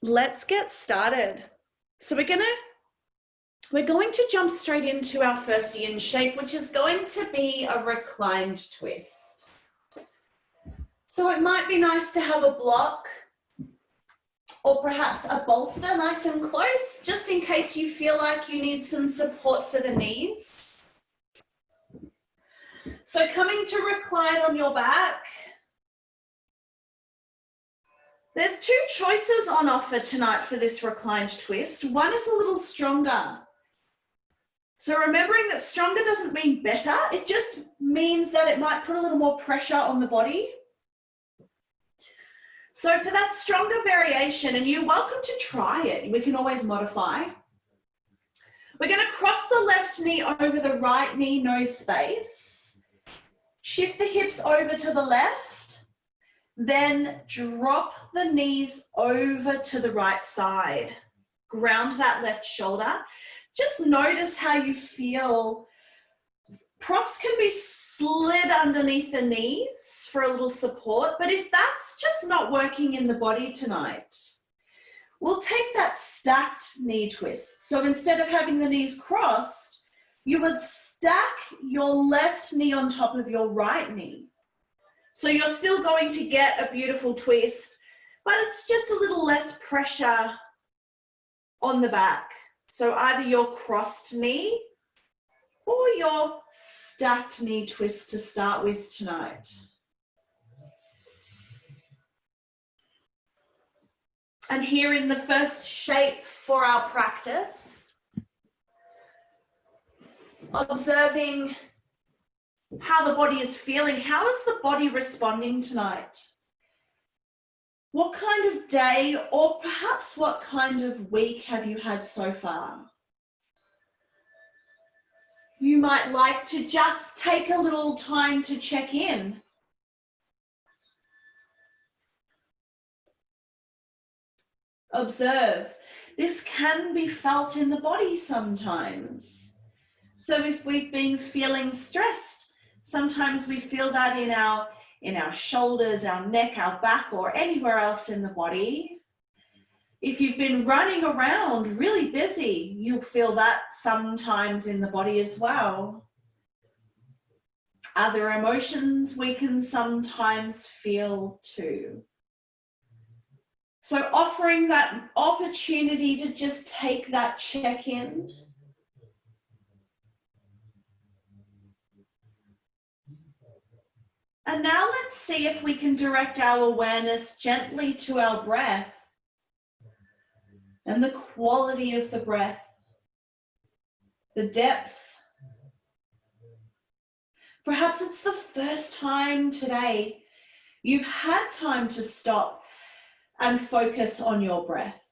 let's get started. So we're going to jump straight into our first yin shape, which is going to be a reclined twist. So it might be nice to have a block or perhaps a bolster nice and close, just in case you feel like you need some support for the knees. So coming to recline on your back. There's two choices on offer tonight for this reclined twist. One is a little stronger. So remembering that stronger doesn't mean better, it just means that it might put a little more pressure on the body. So for that stronger variation, and you're welcome to try it, we can always modify. We're going to cross the left knee over the right knee, nose space. Shift the hips over to the left. Then drop the knees over to the right side. Ground that left shoulder. Just notice how you feel. Props can be slid underneath the knees for a little support, but if that's just not working in the body tonight, we'll take that stacked knee twist. So instead of having the knees crossed, you would stack your left knee on top of your right knee. So you're still going to get a beautiful twist, but it's just a little less pressure on the back. So either your crossed knee or your stacked knee twist to start with tonight. And here in the first shape for our practice, observing how the body is feeling. How is the body responding tonight? What kind of day or perhaps what kind of week have you had so far? You might like to just take a little time to check in. Observe. This can be felt in the body sometimes. So if we've been feeling stressed, sometimes we feel that in our shoulders, our neck, our back, or anywhere else in the body. If you've been running around really busy, you'll feel that sometimes in the body as well. Other emotions we can sometimes feel too. So offering that opportunity to just take that check-in. And now let's see if we can direct our awareness gently to our breath and the quality of the breath, the depth. Perhaps it's the first time today you've had time to stop and focus on your breath,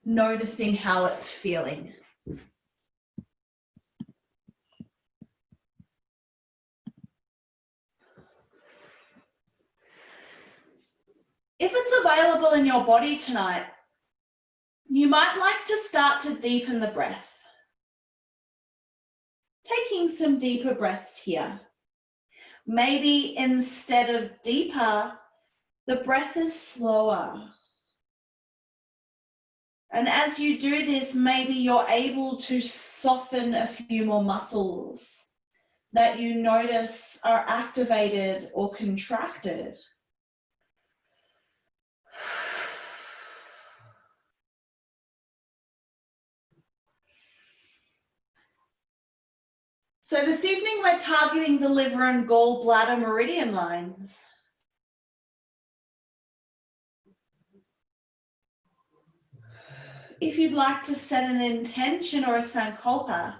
noticing how it's feeling. If it's available in your body tonight, you might like to start to deepen the breath. Taking some deeper breaths here. Maybe instead of deeper, the breath is slower. And as you do this, maybe you're able to soften a few more muscles that you notice are activated or contracted. So this evening we're targeting the liver and gallbladder meridian lines. If you'd like to set an intention or a sankalpa,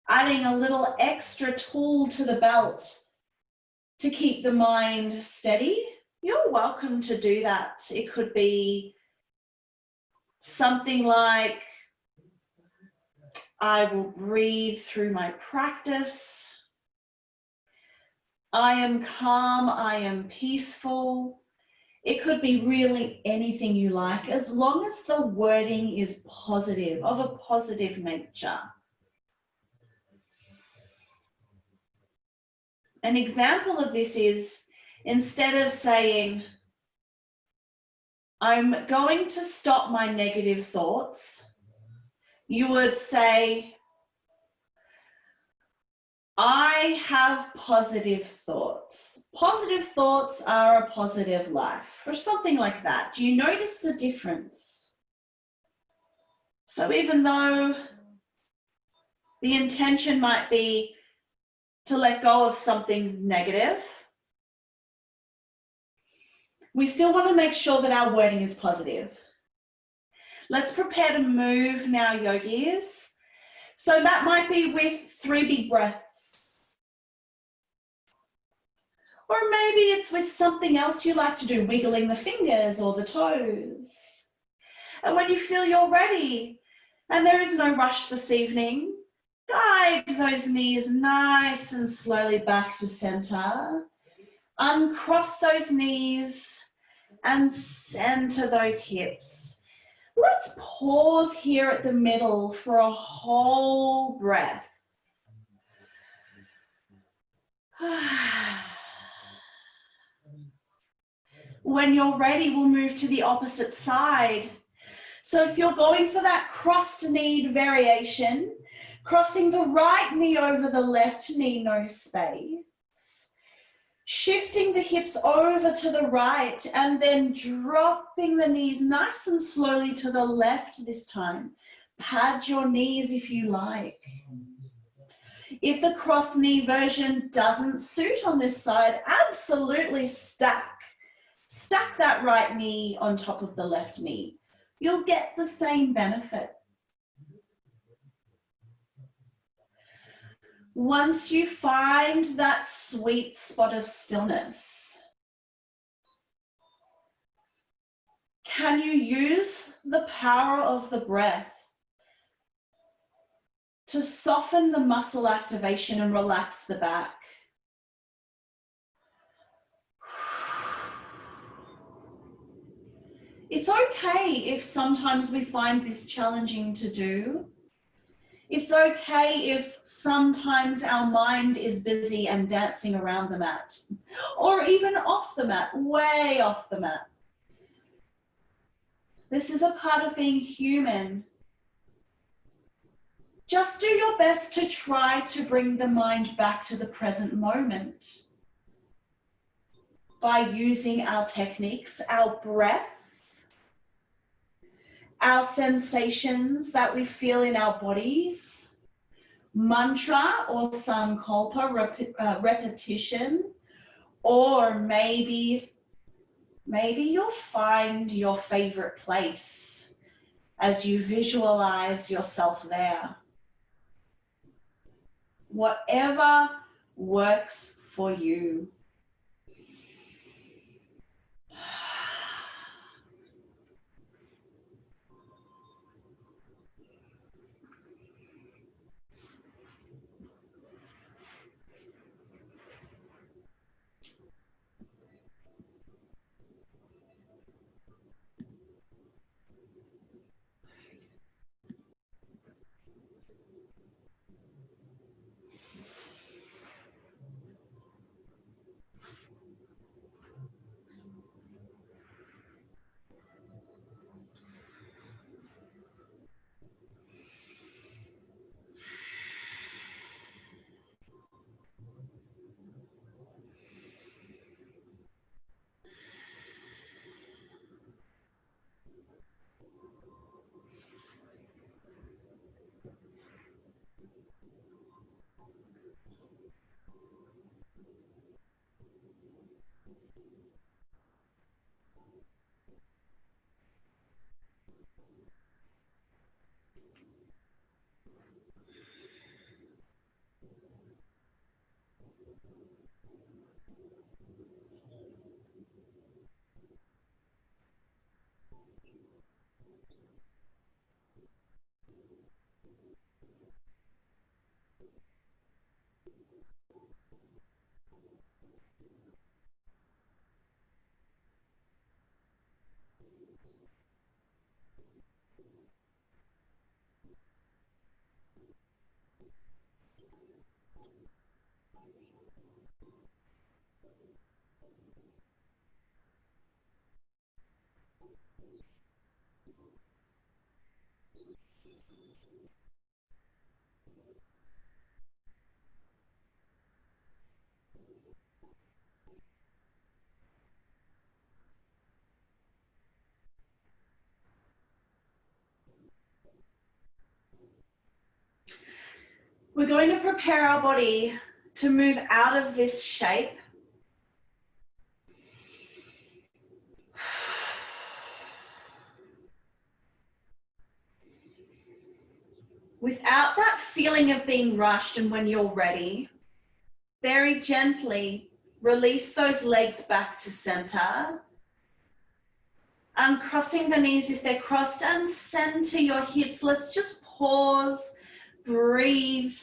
adding a little extra tool to the belt to keep the mind steady, you're welcome to do that. It could be something like, I will breathe through my practice. I am calm, I am peaceful. It could be really anything you like, as long as the wording is positive, of a positive nature. An example of this is, instead of saying, I'm going to stop my negative thoughts. You would say, I have positive thoughts. Positive thoughts are a positive life, or something like that. Do you notice the difference? So even though the intention might be to let go of something negative, we still want to make sure that our wording is positive. Let's prepare to move now, yogis. So that might be with 3 big breaths. Or maybe it's with something else you like to do, wiggling the fingers or the toes. And when you feel you're ready, and there is no rush this evening, guide those knees nice and slowly back to center. Uncross those knees and center those hips. Let's pause here at the middle for a whole breath. When you're ready, we'll move to the opposite side. So if you're going for that crossed knee variation, crossing the right knee over the left knee, no space. Shifting the hips over to the right and then dropping the knees nice and slowly to the left this time. Pad your knees if you like. If the cross knee version doesn't suit on this side, absolutely stack. Stack that right knee on top of the left knee. You'll get the same benefit. Once you find that sweet spot of stillness, can you use the power of the breath to soften the muscle activation and relax the back? It's okay if sometimes we find this challenging to do. It's okay if sometimes our mind is busy and dancing around the mat, or even off the mat, way off the mat. This is a part of being human. Just do your best to try to bring the mind back to the present moment by using our techniques, our breath, our sensations that we feel in our bodies, mantra or sankalpa, repetition, or maybe you'll find your favorite place as you visualize yourself there. Whatever works for you. We're going to prepare our body to move out of this shape. Without that feeling of being rushed, and when you're ready, very gently release those legs back to center. Uncrossing the knees if they're crossed, and center your hips. Let's just pause, breathe,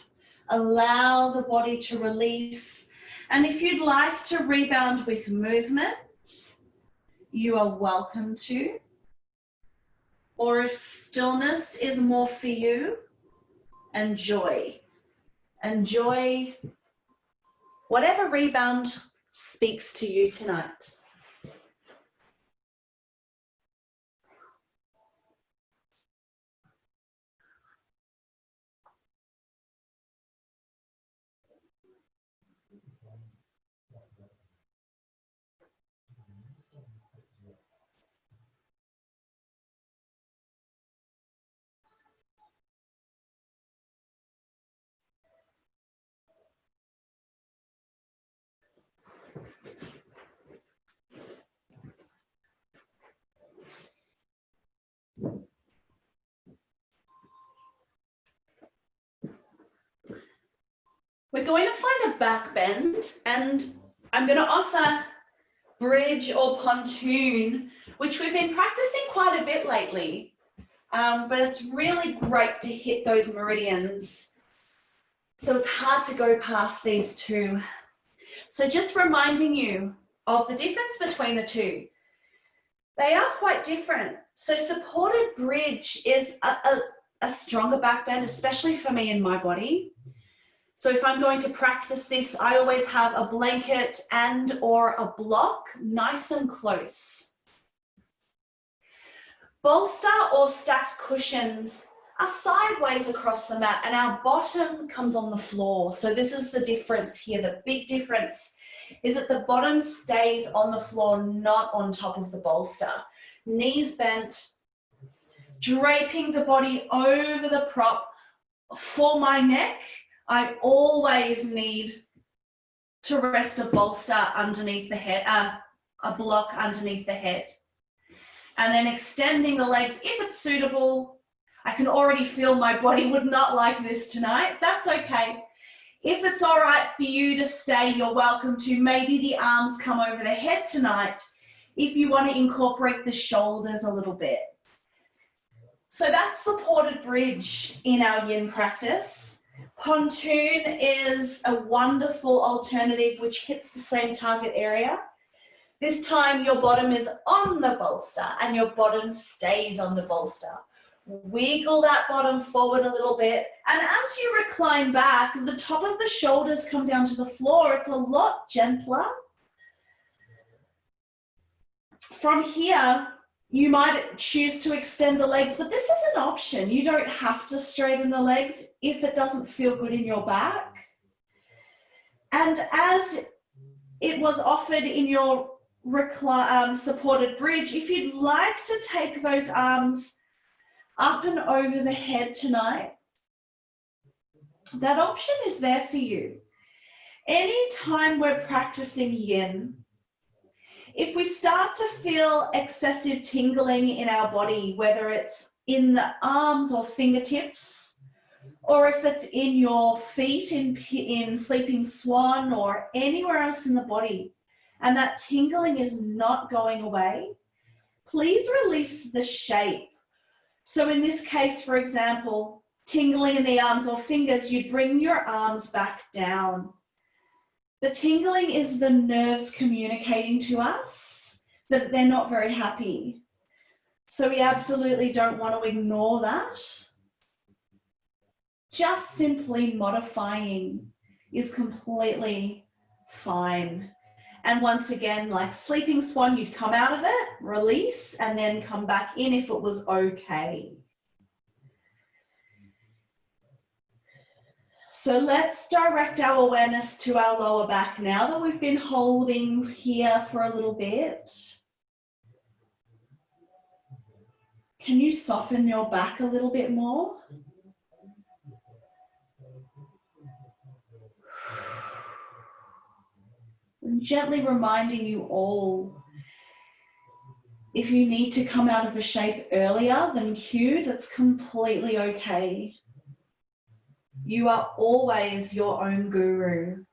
allow the body to release. And if you'd like to rebound with movement, you are welcome to. Or if stillness is more for you, enjoy. Enjoy whatever rebound speaks to you tonight. We're going to find a back bend, and I'm going to offer bridge or pontoon, which we've been practicing quite a bit lately, but it's really great to hit those meridians. So it's hard to go past these two. So just reminding you of the difference between the two. They are quite different. So supported bridge is a stronger back bend, especially for me in my body. So if I'm going to practice this, I always have a blanket and or a block nice and close. Bolster or stacked cushions are sideways across the mat and our bottom comes on the floor. So this is the difference here. The big difference is that the bottom stays on the floor, not on top of the bolster. Knees bent, draping the body over the prop. For my neck, I always need to rest a bolster underneath the head, a block underneath the head. And then extending the legs if it's suitable. I can already feel my body would not like this tonight. That's okay. If it's all right for you to stay, you're welcome to. Maybe the arms come over the head tonight if you want to incorporate the shoulders a little bit. So that's supported bridge in our yin practice. Pontoon is a wonderful alternative which hits the same target area. This time your bottom is on the bolster and your bottom stays on the bolster. Wiggle that bottom forward a little bit, and as you recline back, the top of the shoulders come down to the floor. It's a lot gentler. From here, you might choose to extend the legs, but this is an option. You don't have to straighten the legs if it doesn't feel good in your back. And as it was offered in your supported bridge, if you'd like to take those arms up and over the head tonight, that option is there for you. Anytime we're practicing yin, if we start to feel excessive tingling in our body, whether it's in the arms or fingertips, or if it's in your feet in sleeping swan or anywhere else in the body, and that tingling is not going away, please release the shape. So in this case, for example, tingling in the arms or fingers, you bring your arms back down. The tingling is the nerves communicating to us that they're not very happy. So we absolutely don't want to ignore that. Just simply modifying is completely fine. And once again, like sleeping swan, you'd come out of it, release, and then come back in if it was okay. So let's direct our awareness to our lower back now that we've been holding here for a little bit. Can you soften your back a little bit more? And gently reminding you all, if you need to come out of a shape earlier than cued, that's completely okay. You are always your own guru.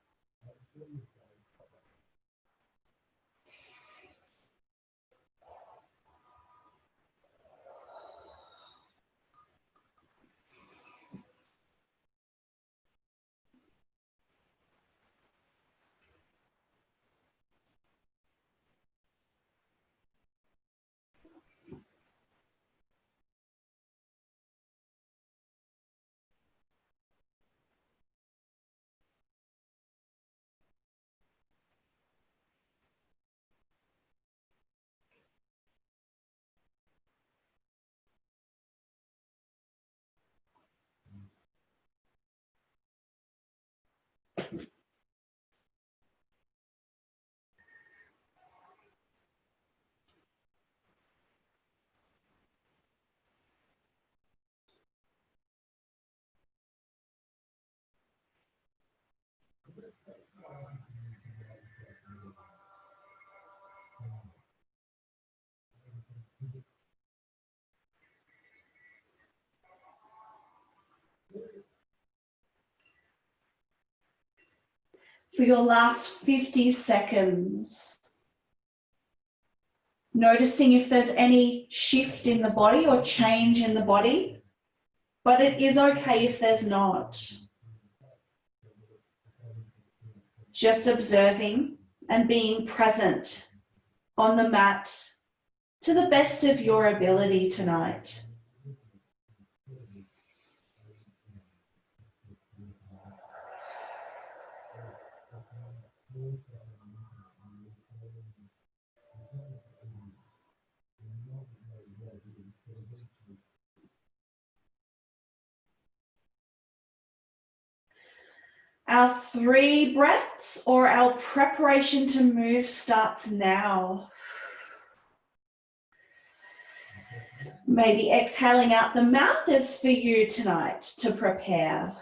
For your last 50 seconds, noticing if there's any shift in the body or change in the body, but it is okay if there's not. Just observing and being present on the mat to the best of your ability tonight. Our 3 breaths or our preparation to move starts now. Maybe exhaling out the mouth is for you tonight to prepare.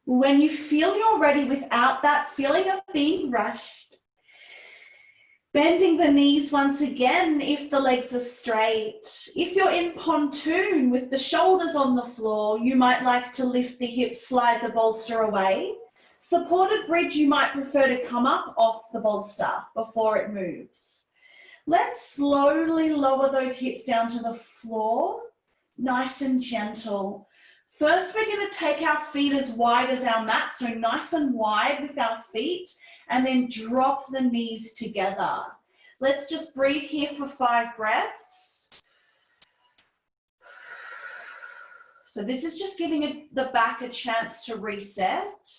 When you feel you're ready without that feeling of being rushed, bending the knees once again if the legs are straight. If you're in pontoon with the shoulders on the floor, you might like to lift the hips, slide the bolster away. Supported bridge, you might prefer to come up off the bolster before it moves. Let's slowly lower those hips down to the floor, nice and gentle. First, we're going to take our feet as wide as our mat, so nice and wide with our feet, and then drop the knees together. Let's just breathe here for 5 breaths. So this is just giving the back a chance to reset.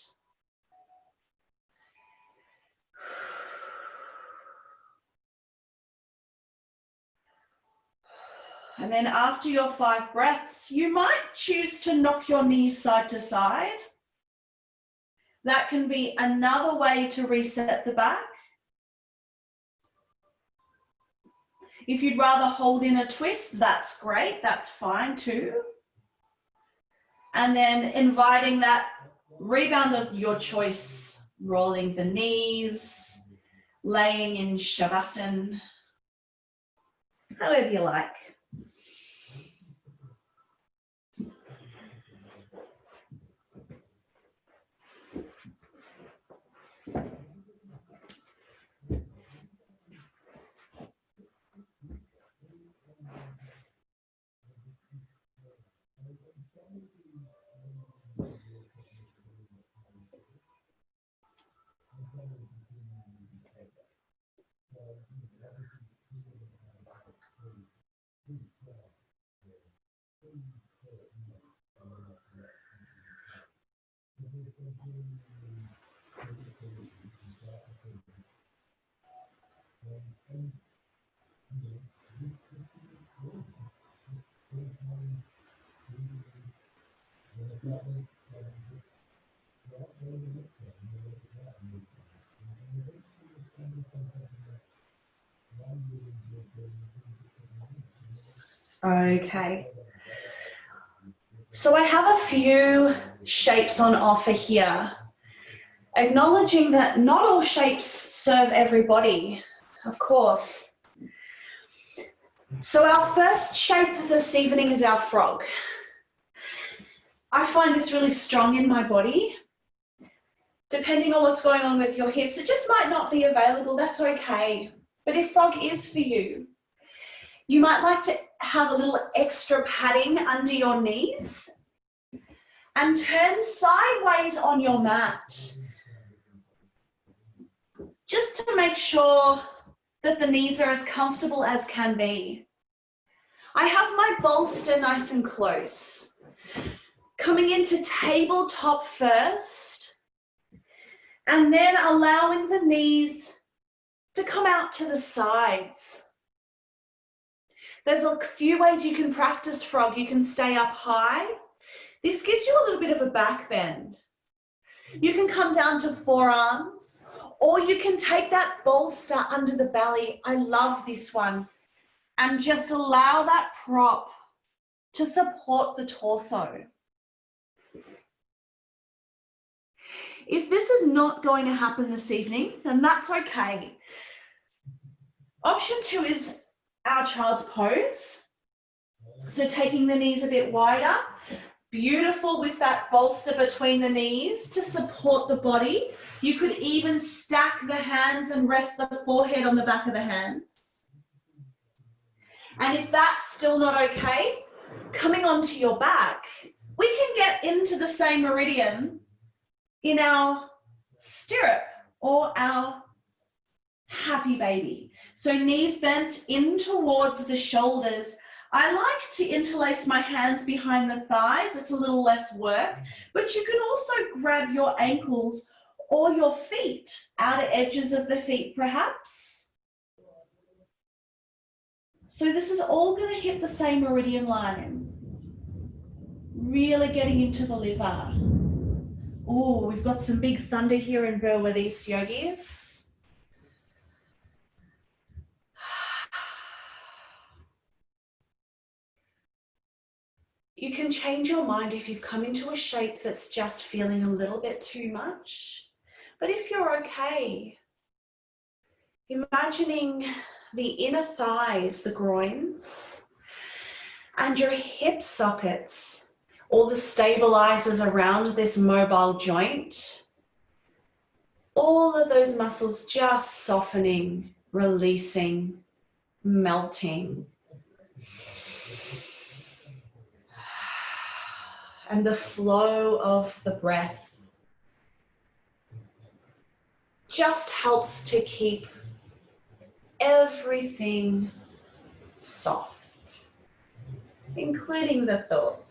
And then after your 5 breaths, you might choose to knock your knees side to side. That can be another way to reset the back. If you'd rather hold in a twist, that's great, that's fine too. And then inviting that rebound of your choice, rolling the knees, laying in Shavasana, however you like. Okay. So I have a few shapes on offer here, acknowledging that not all shapes serve everybody, of course. So our first shape this evening is our frog. I find this really strong in my body. Depending on what's going on with your hips, it just might not be available, that's okay. But if frog is for you, you might like to have a little extra padding under your knees and turn sideways on your mat, just to make sure that the knees are as comfortable as can be. I have my bolster nice and close. Coming into tabletop first, and then allowing the knees to come out to the sides. There's a few ways you can practice frog. You can stay up high. This gives you a little bit of a back bend. You can come down to forearms, or you can take that bolster under the belly. I love this one. And just allow that prop to support the torso. If this is not going to happen this evening, then that's okay. Option 2 is our child's pose. So taking the knees a bit wider, beautiful with that bolster between the knees to support the body. You could even stack the hands and rest the forehead on the back of the hands. And if that's still not okay, coming onto your back, we can get into the same meridian in our stirrup or our happy baby. So knees bent in towards the shoulders. I like to interlace my hands behind the thighs. It's a little less work, but you can also grab your ankles or your feet, outer edges of the feet perhaps. So this is all going to hit the same meridian line. Really getting into the liver. Oh, we've got some big thunder here in Burwood East, yogis. You can change your mind if you've come into a shape that's just feeling a little bit too much. But if you're okay, imagining the inner thighs, the groins, and your hip sockets, all the stabilizers around this mobile joint, all of those muscles just softening, releasing, melting. And the flow of the breath just helps to keep everything soft, including the thoughts.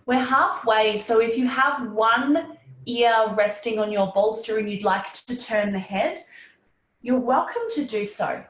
We're halfway, so if you have one ear resting on your bolster and you'd like to turn the head, you're welcome to do so.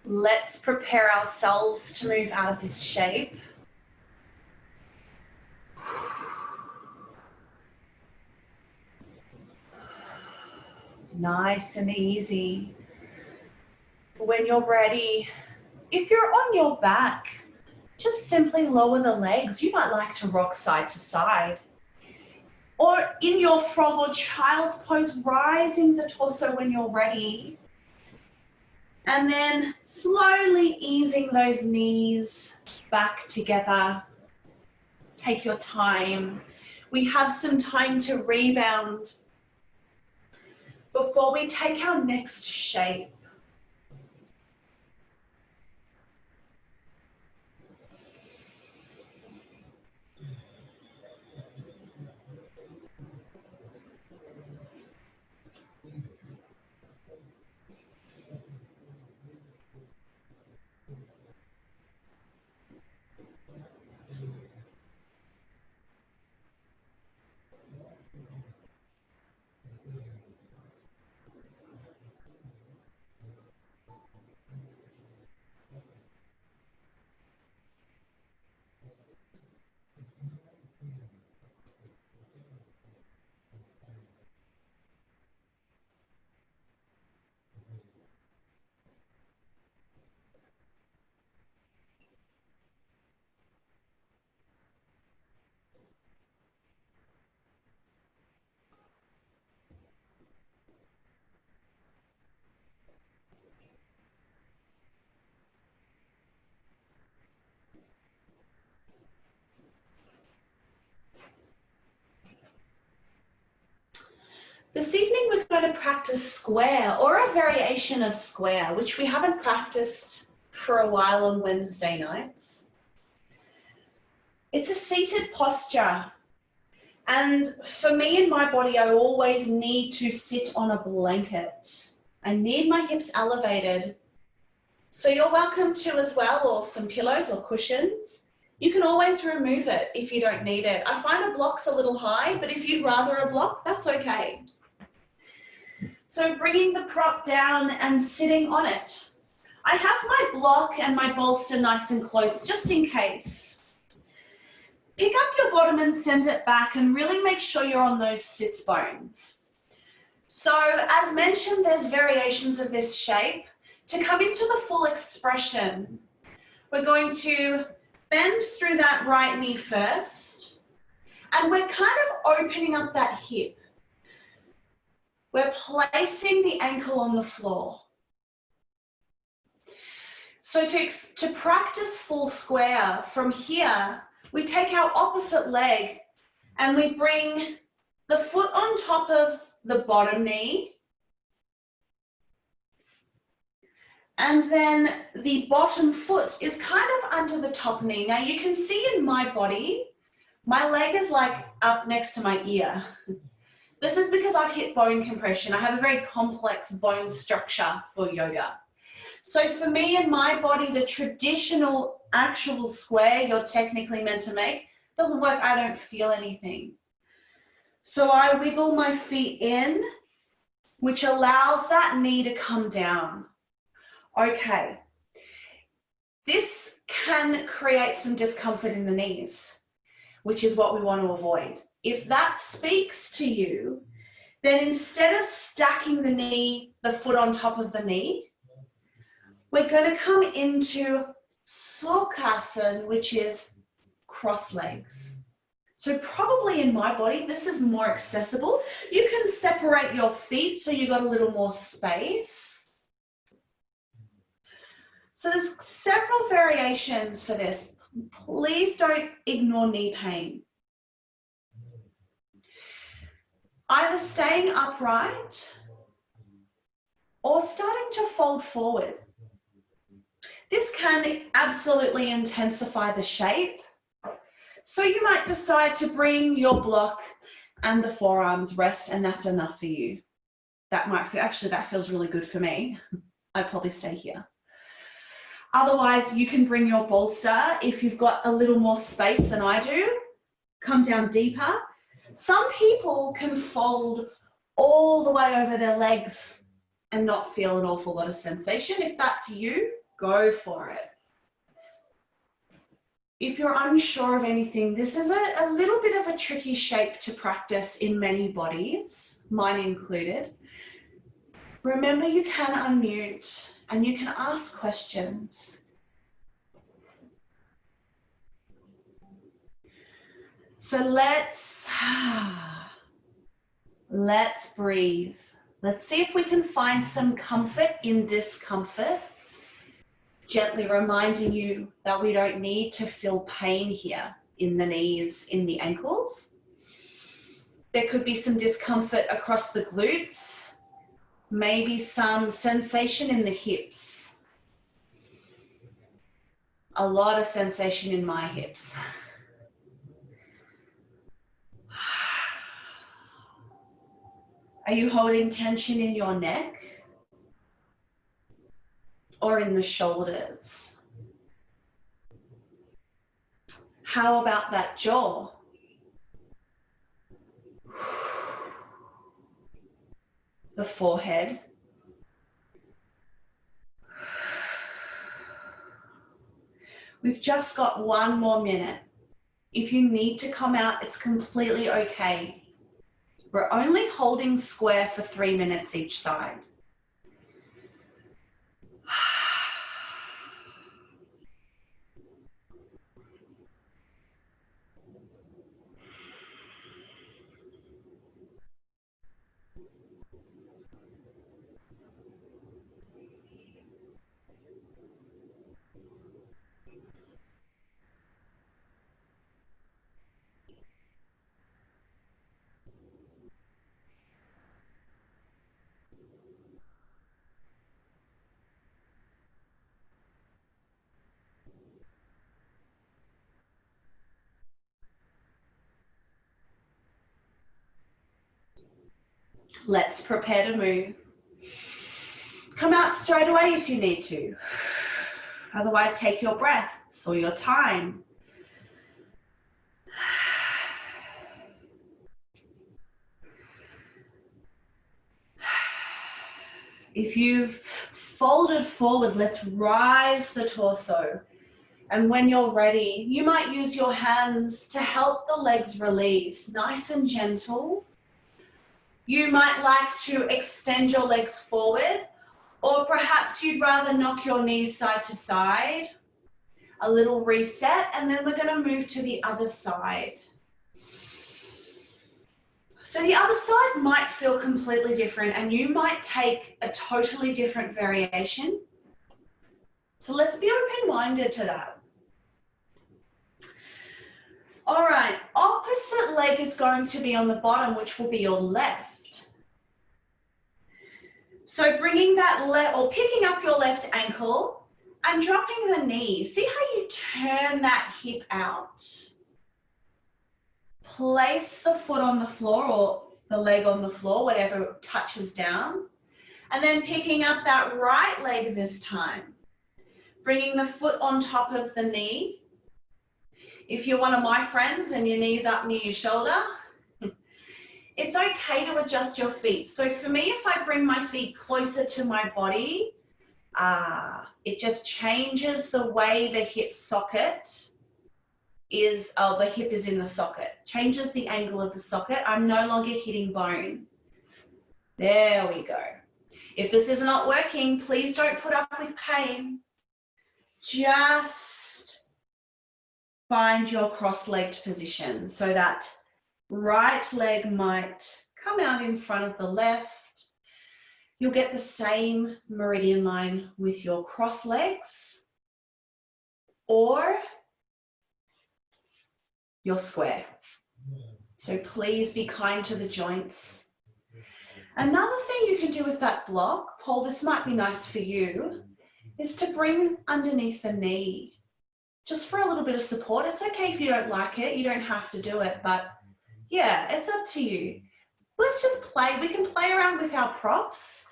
Let's prepare ourselves to move out of this shape. Nice and easy. When you're ready, if you're on your back, just simply lower the legs. You might like to rock side to side. Or in your frog or child's pose, rising the torso when you're ready. And then slowly easing those knees back together. Take your time. We have some time to rebound before we take our next shape. This evening we're going to practice square or a variation of square, which we haven't practiced for a while on Wednesday nights. It's a seated posture, and for me and my body, I always need to sit on a blanket. I need my hips elevated. So you're welcome to as well, or some pillows or cushions. You can always remove it if you don't need it. I find a block's a little high, but if you'd rather a block, that's okay. So bringing the prop down and sitting on it. I have my block and my bolster nice and close, just in case. Pick up your bottom and send it back and really make sure you're on those sits bones. So as mentioned, there's variations of this shape. To come into the full expression, we're going to bend through that right knee first, and we're kind of opening up that hip. We're placing the ankle on the floor. So to practice full square, from here, we take our opposite leg and we bring the foot on top of the bottom knee. And then the bottom foot is kind of under the top knee. Now you can see in my body, my leg is like up next to my ear. This is because I've hit bone compression. I have a very complex bone structure for yoga. So for me and my body, the traditional actual square you're technically meant to make doesn't work. I don't feel anything. So I wiggle my feet in, which allows that knee to come down. Okay. This can create some discomfort in the knees, which is what we want to avoid. If that speaks to you, then instead of stacking the knee, the foot on top of the knee, we're going to come into Sukhasana, which is cross legs. So probably in my body, this is more accessible. You can separate your feet so you've got a little more space. So there's several variations for this. Please don't ignore knee pain. Either staying upright or starting to fold forward. This can absolutely intensify the shape. So you might decide to bring your block and the forearms rest, and that's enough for you. That might feel, actually that feels really good for me. I'd probably stay here. Otherwise, you can bring your bolster if you've got a little more space than I do. Come down deeper. Some people can fold all the way over their legs and not feel an awful lot of sensation. If that's you, go for it. If you're unsure of anything, this is a little bit of a tricky shape to practice in many bodies, mine included. Remember, you can unmute and you can ask questions. So let's breathe. Let's see if we can find some comfort in discomfort. Gently reminding you that we don't need to feel pain here in the knees, in the ankles. There could be some discomfort across the glutes, maybe some sensation in the hips. A lot of sensation in my hips. Are you holding tension in your neck or in the shoulders? How about that jaw? The forehead. We've just got one more minute. If you need to come out, it's completely okay. We're only holding square for 3 minutes each side. Let's prepare to move. Come out straight away if you need to. Otherwise, take your breaths or your time. If you've folded forward, let's rise the torso. And when you're ready, you might use your hands to help the legs release, nice and gentle. You might like to extend your legs forward, or perhaps you'd rather knock your knees side to side. A little reset, and then we're going to move to the other side. So the other side might feel completely different, and you might take a totally different variation. So let's be open-minded to that. All right, opposite leg is going to be on the bottom, which will be your left. So bringing that left, or picking up your left ankle and dropping the knee. See how you turn that hip out. Place the foot on the floor or the leg on the floor, whatever touches down. And then picking up that right leg this time. Bringing the foot on top of the knee. If you're one of my friends and your knee's up near your shoulder, it's okay to adjust your feet. So for me, if I bring my feet closer to my body, it just changes the way the hip socket is, the hip is in the socket. Changes the angle of the socket. I'm no longer hitting bone. There we go. If this is not working, please don't put up with pain. Just find your cross-legged position so that right leg might come out in front of the left. You'll get the same meridian line with your cross legs or your square. So please be kind to the joints. Another thing you can do with that block, Paul, this might be nice for you, is to bring underneath the knee, just for a little bit of support. It's okay if you don't like it, you don't have to do it, but yeah, it's up to you. Let's just play. We can play around with our props.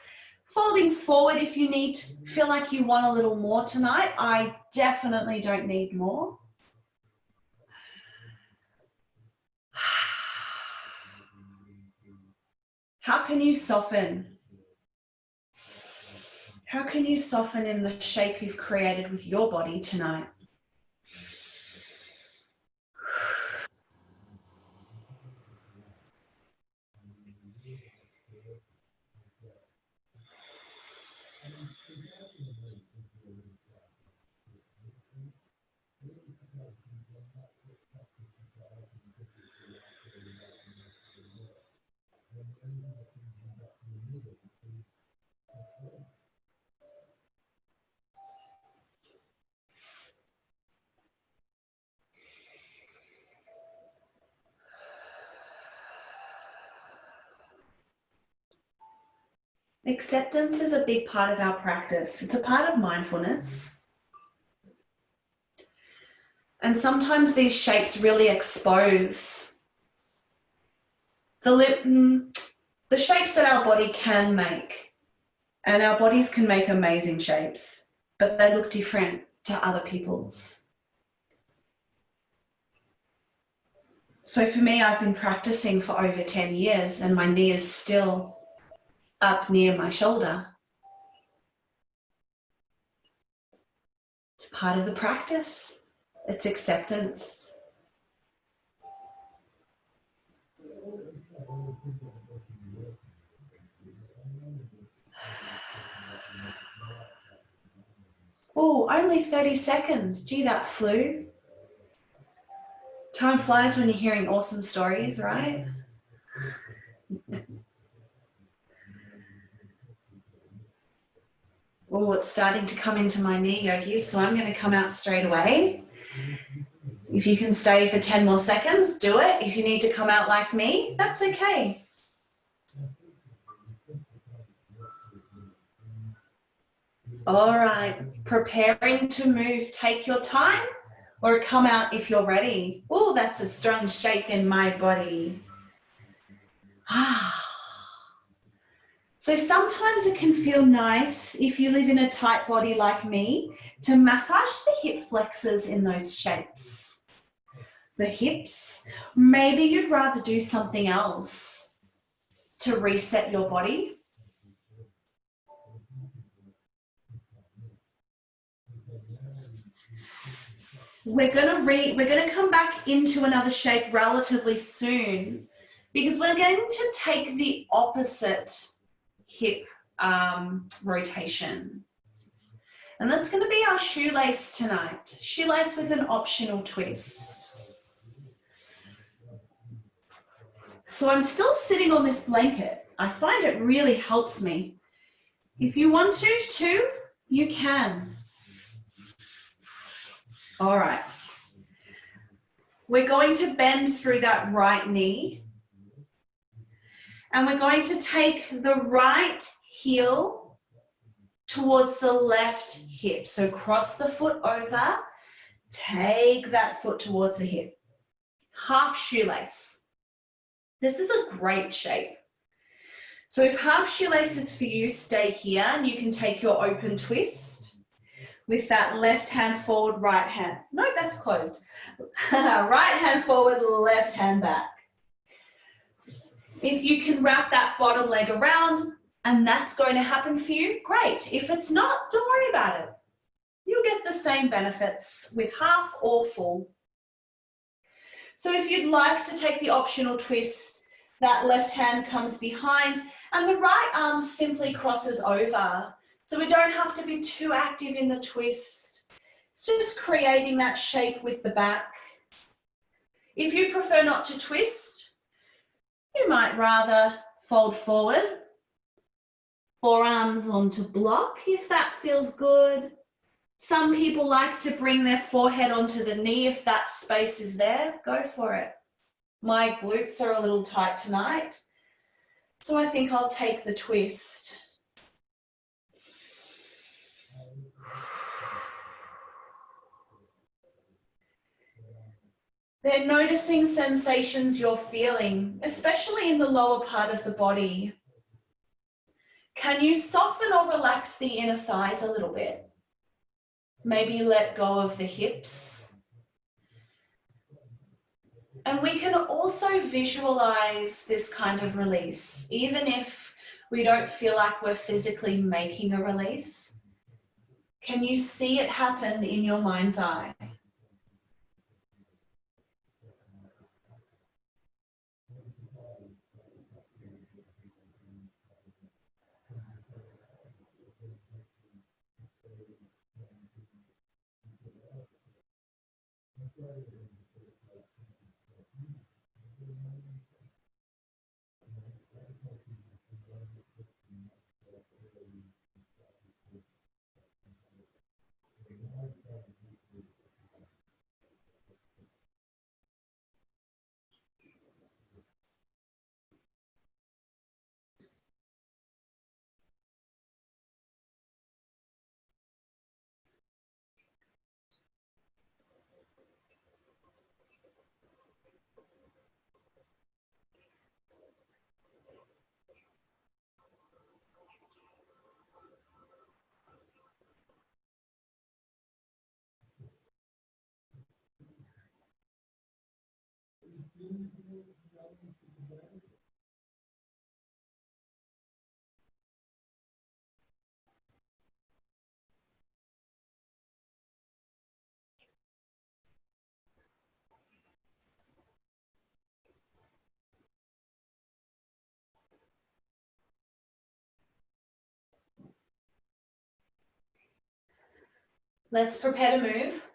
Folding forward if you need to feel like you want a little more tonight. I definitely don't need more. How can you soften? How can you soften in the shape you've created with your body tonight? Acceptance is a big part of our practice. It's a part of mindfulness. And sometimes these shapes really expose the shapes that our body can make. And our bodies can make amazing shapes, but they look different to other people's. So for me, I've been practicing for over 10 years and my knee is still up near my shoulder. It's part of the practice. It's acceptance. Oh, only 30 seconds. Gee, that flew. Time flies when you're hearing awesome stories, right? Oh, it's starting to come into my knee, yogis, so I'm going to come out straight away. If you can stay for 10 more seconds, do it. If you need to come out like me, that's okay. All right, preparing to move. Take your time or come out if you're ready. Oh, that's a strong shake in my body. So sometimes it can feel nice if you live in a tight body like me to massage the hip flexors in those shapes. The hips, maybe you'd rather do something else to reset your body. We're gonna come back into another shape relatively soon because we're going to take the opposite hip rotation. And that's going to be our shoelace tonight. Shoelace with an optional twist. So I'm still sitting on this blanket. I find it really helps me. If you want to too, you can. All right. We're going to bend through that right knee. And we're going to take the right heel towards the left hip. So cross the foot over, take that foot towards the hip. Half shoelace. This is a great shape. So if half shoelace is for you, stay here and you can take your open twist with that left hand forward, right hand. No, that's closed. Right hand forward, left hand back. If you can wrap that bottom leg around and that's going to happen for you, great. If it's not, don't worry about it. You'll get the same benefits with half or full. So if you'd like to take the optional twist, that left hand comes behind and the right arm simply crosses over. So we don't have to be too active in the twist. It's just creating that shape with the back. If you prefer not to twist, you might rather fold forward, forearms onto block if that feels good. Some people like to bring their forehead onto the knee if that space is there. Go for it. My glutes are a little tight tonight, so I think I'll take the twist. They're noticing sensations you're feeling, especially in the lower part of the body. Can you soften or relax the inner thighs a little bit? Maybe let go of the hips. And we can also visualize this kind of release, even if we don't feel like we're physically making a release. Can you see it happen in your mind's eye? Let's prepare to move.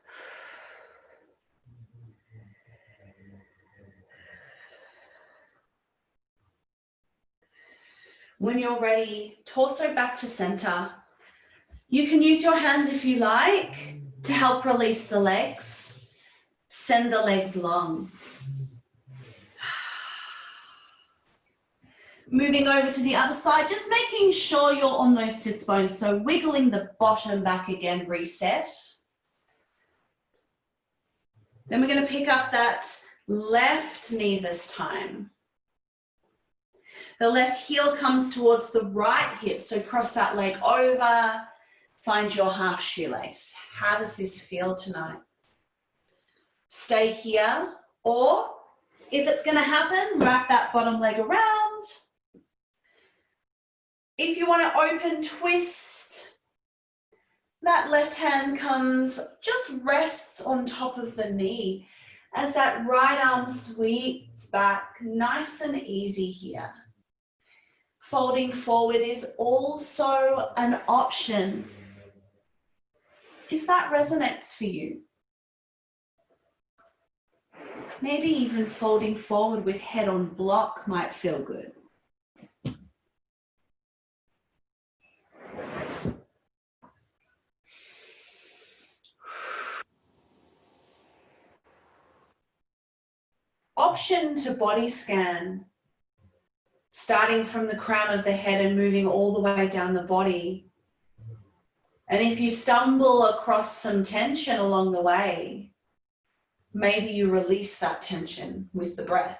When you're ready, torso back to center. You can use your hands if you like to help release the legs. Send the legs long. Moving over to the other side, just making sure you're on those sits bones. So wiggling the bottom back again, reset. Then we're going to pick up that left knee this time. The left heel comes towards the right hip, so cross that leg over, find your half shoelace. How does this feel tonight? Stay here, or if it's going to happen, wrap that bottom leg around. If you want to open twist, that left hand comes, just rests on top of the knee as that right arm sweeps back, nice and easy here. Folding forward is also an option if that resonates for you. Maybe even folding forward with head on block might feel good. Option to body scan, starting from the crown of the head and moving all the way down the body. And if you stumble across some tension along the way, maybe you release that tension with the breath.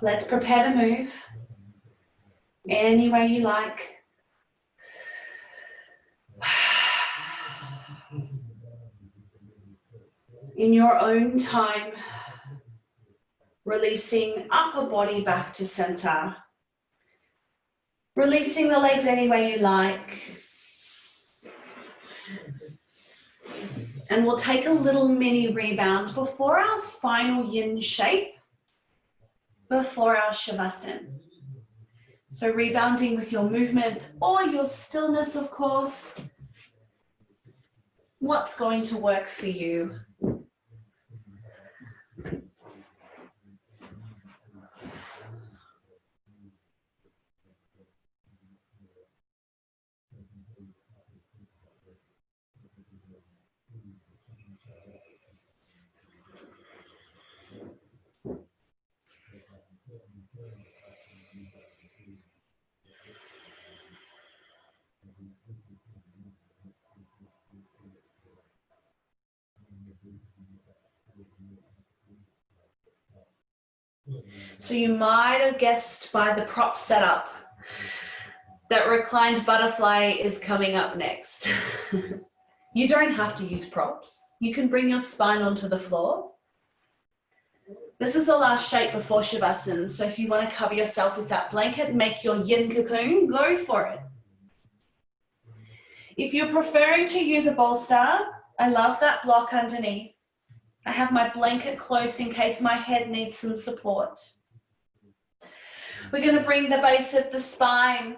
Let's prepare to move any way you like. In your own time, releasing upper body back to center. Releasing the legs any way you like. And we'll take a little mini rebound before our final yin shape, before our shavasana. So rebounding with your movement or your stillness, of course. What's going to work for you? So you might have guessed by the prop setup that reclined butterfly is coming up next. You don't have to use props. You can bring your spine onto the floor. This is the last shape before shavasana, so if you want to cover yourself with that blanket, make your yin cocoon, go for it. If you're preferring to use a bolster, I love that block underneath. I have my blanket close in case my head needs some support. We're going to bring the base of the spine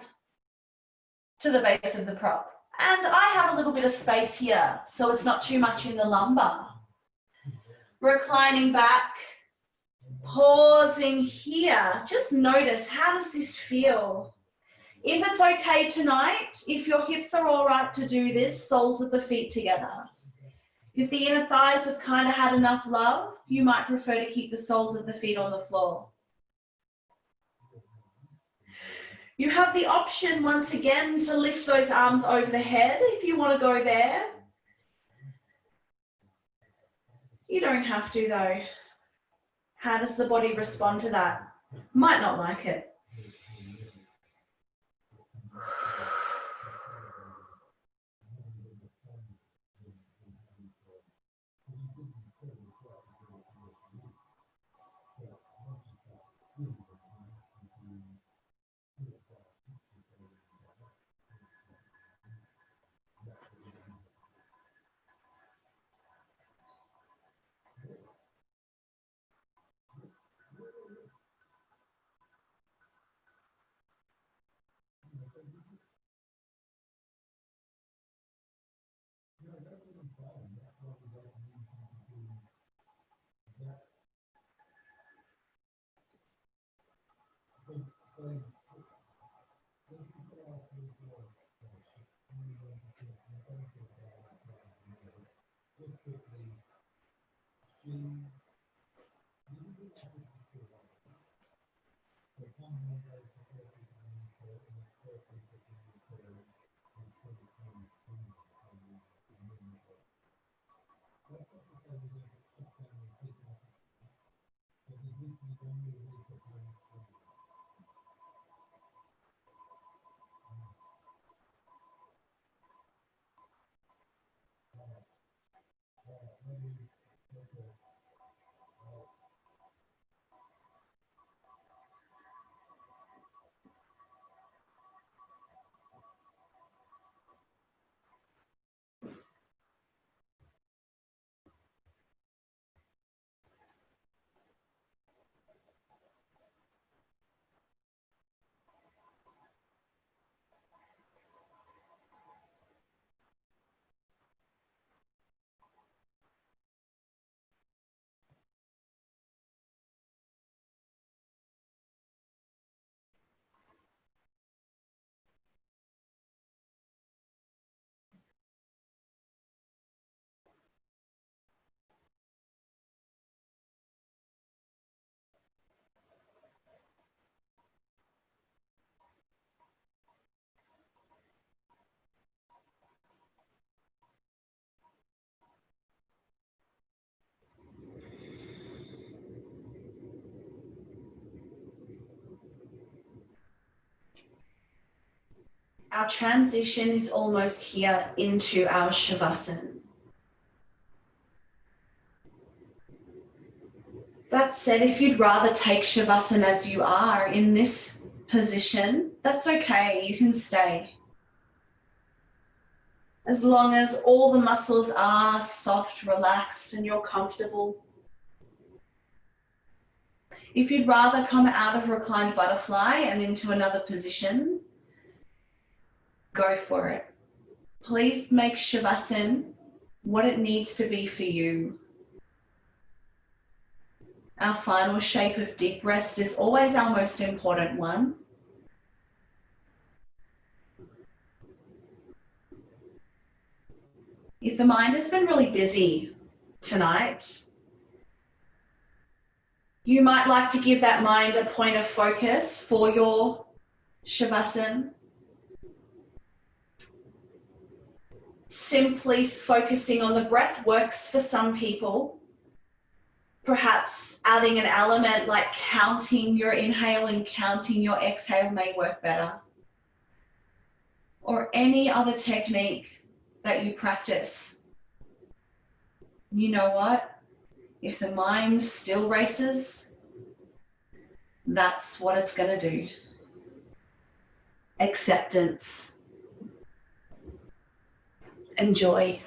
to the base of the prop. And I have a little bit of space here, so it's not too much in the lumbar. Reclining back, pausing here. Just notice, how does this feel? If it's okay tonight, if your hips are all right to do this, soles of the feet together. If the inner thighs have kind of had enough love, you might prefer to keep the soles of the feet on the floor. You have the option, once again, to lift those arms over the head if you want to go there. You don't have to, though. How does the body respond to that? Might not like it. Our transition is almost here into our Shavasana. That said, if you'd rather take Shavasana as you are in this position, that's okay, you can stay. As long as all the muscles are soft, relaxed, and you're comfortable. If you'd rather come out of reclined butterfly and into another position, go for it. Please make Shavasana what it needs to be for you. Our final shape of deep rest is always our most important one. If the mind has been really busy tonight, you might like to give that mind a point of focus for your Shavasana. Simply focusing on the breath works for some people. Perhaps adding an element like counting your inhale and counting your exhale may work better. Or any other technique that you practice. You know what? If the mind still races, that's what it's going to do. Acceptance. Enjoy.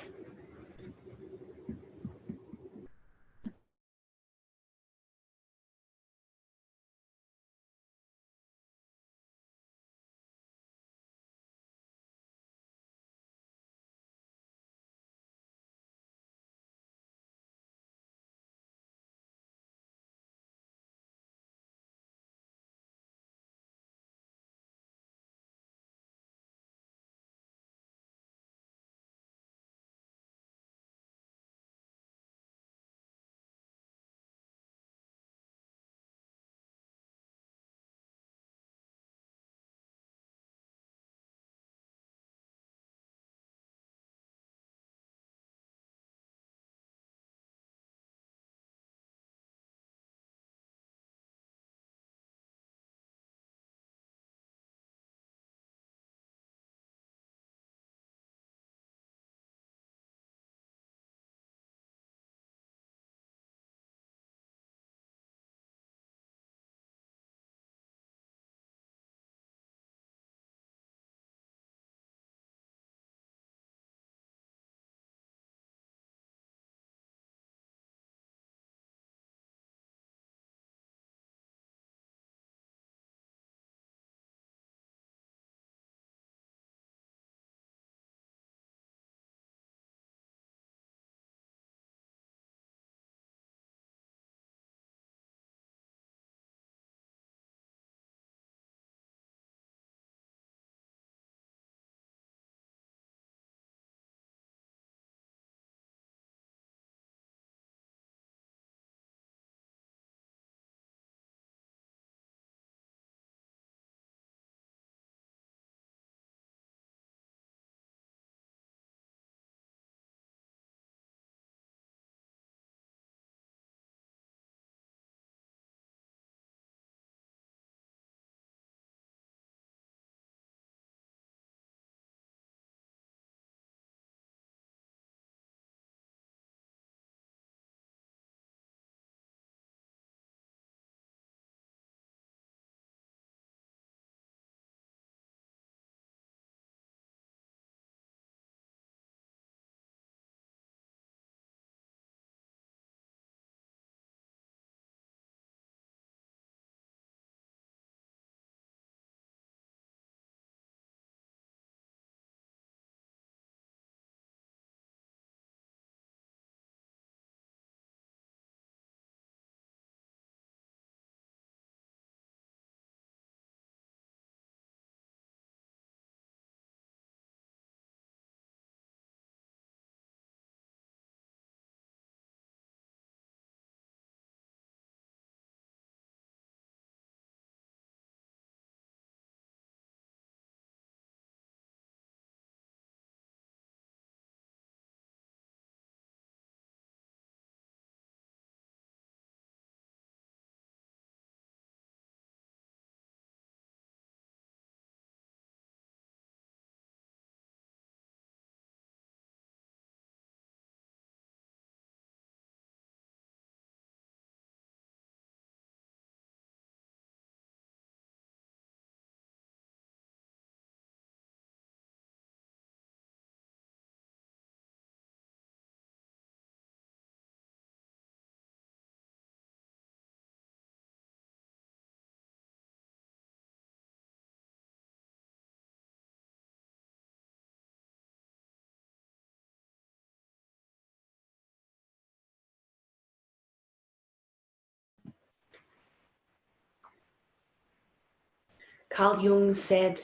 Carl Jung said,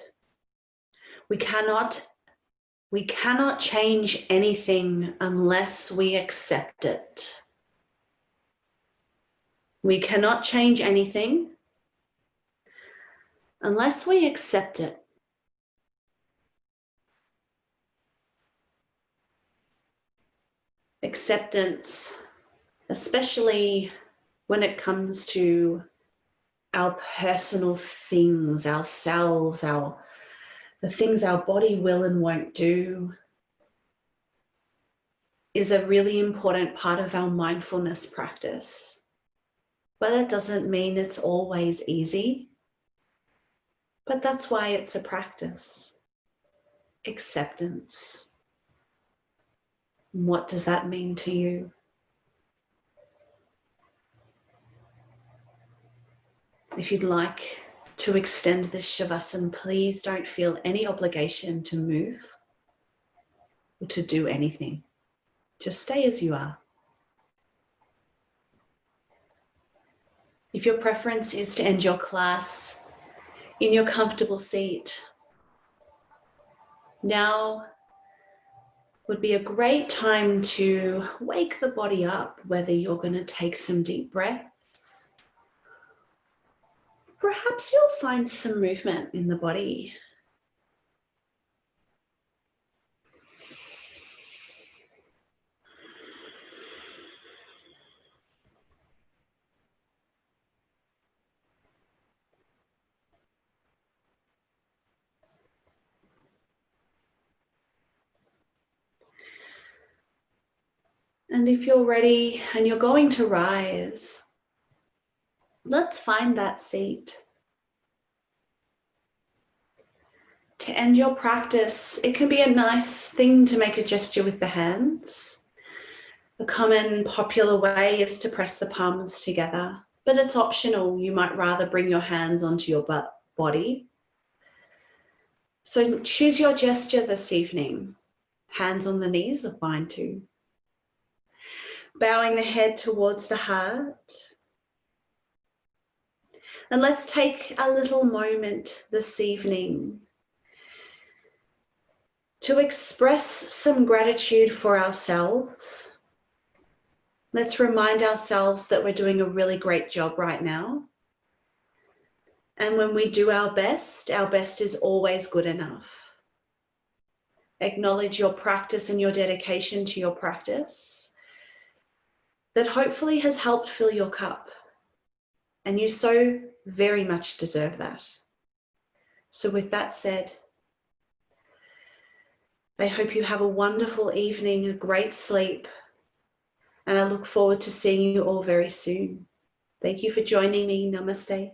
we cannot change anything unless we accept it. We cannot change anything unless we accept it. Acceptance, especially when it comes to our personal things, ourselves, the things our body will and won't do, is a really important part of our mindfulness practice. But that doesn't mean it's always easy. But that's why it's a practice. Acceptance. What does that mean to you? If you'd like to extend this Shavasana, please don't feel any obligation to move or to do anything. Just stay as you are. If your preference is to end your class in your comfortable seat, now would be a great time to wake the body up, whether you're going to take some deep breaths. Perhaps you'll find some movement in the body. And if you're ready and you're going to rise, let's find that seat. To end your practice, it can be a nice thing to make a gesture with the hands. A common popular way is to press the palms together, but it's optional. You might rather bring your hands onto your body. So choose your gesture this evening. Hands on the knees are fine too. Bowing the head towards the heart. And let's take a little moment this evening to express some gratitude for ourselves. Let's remind ourselves that we're doing a really great job right now. And when we do our best is always good enough. Acknowledge your practice and your dedication to your practice that hopefully has helped fill your cup. And you so very much deserve that. So with that said, I hope you have a wonderful evening, a great sleep, and I look forward to seeing you all very soon. Thank you for joining me. Namaste.